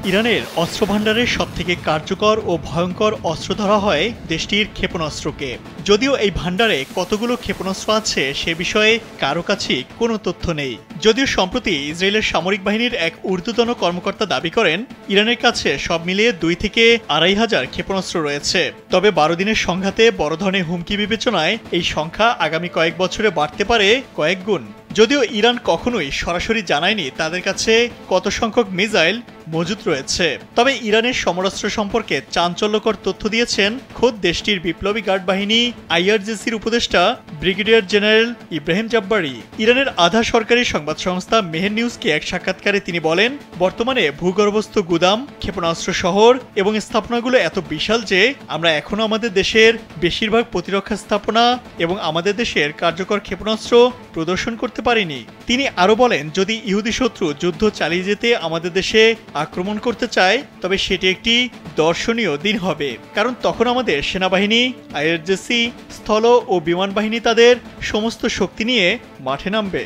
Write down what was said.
ইরানের অস্ত্র ভাণ্ডারের সবথেকে কার্যকর ও ভয়ঙ্কর অস্ত্র ধরা হয় দেশটির ক্ষেপণাস্ত্রকে। যদিও এই ভাণ্ডারে কতগুলো ক্ষেপণাস্ত্র আছে সে বিষয়ে কারো কাছেই কোনো তথ্য নেই। যদিও সম্প্রতি ইসরায়েলের সামরিক বাহিনীর এক ঊর্ধ্বতন কর্মকর্তা দাবি করেন ইরানের কাছে সব মিলিয়ে 2 থেকে 2,500 ক্ষেপণাস্ত্র রয়েছে। তবে 12 দিনের সংঘাতে বড় ধরনের হুমকি বিবেচনায় এই সংখ্যা আগামী কয়েক বছরে বাড়তে পারে কয়েক গুণ। যদিও ইরান কখনোই সরাসরি জানায়নি তাদের কাছে কত সংখ্যক মিসাইল মজুদ রয়েছে, তবে ইরানের সমরাস্ত্র সম্পর্কে চাঞ্চল্যকর তথ্য দিয়েছেন খোদ দেশটির বিপ্লবী গার্ড বাহিনী আইআরজিসির উপদেষ্টা ব্রিগেডিয়ার জেনারেল ইব্রাহিম জাব্বারি। ইরানের আধা সরকারি সংবাদ সংস্থা মেহের নিউজকে এক সাক্ষাৎকারে তিনি বলেন, বর্তমানে ভূগর্ভস্থ গুদাম, ক্ষেপণাস্ত্র শহর এবং স্থাপনাগুলো এত বিশাল যে আমরা এখনো আমাদের দেশের বেশিরভাগ প্রতিরক্ষা স্থাপনা এবং আমাদের দেশের কার্যকর ক্ষেপণাস্ত্র প্রদর্শন করতে পারিনি। তিনি আরো বলেন, যদি ইহুদি শত্রু যুদ্ধ চালিয়ে যেতে আমাদের দেশে আক্রমণ করতে চায় তবে সেটি একটি দর্শনীয় দিন হবে, কারণ তখন আমাদের সেনাবাহিনী, আইআরজিসি, স্থল ও বিমান বাহিনী তাদের সমস্ত শক্তি নিয়ে মাঠে নামবে।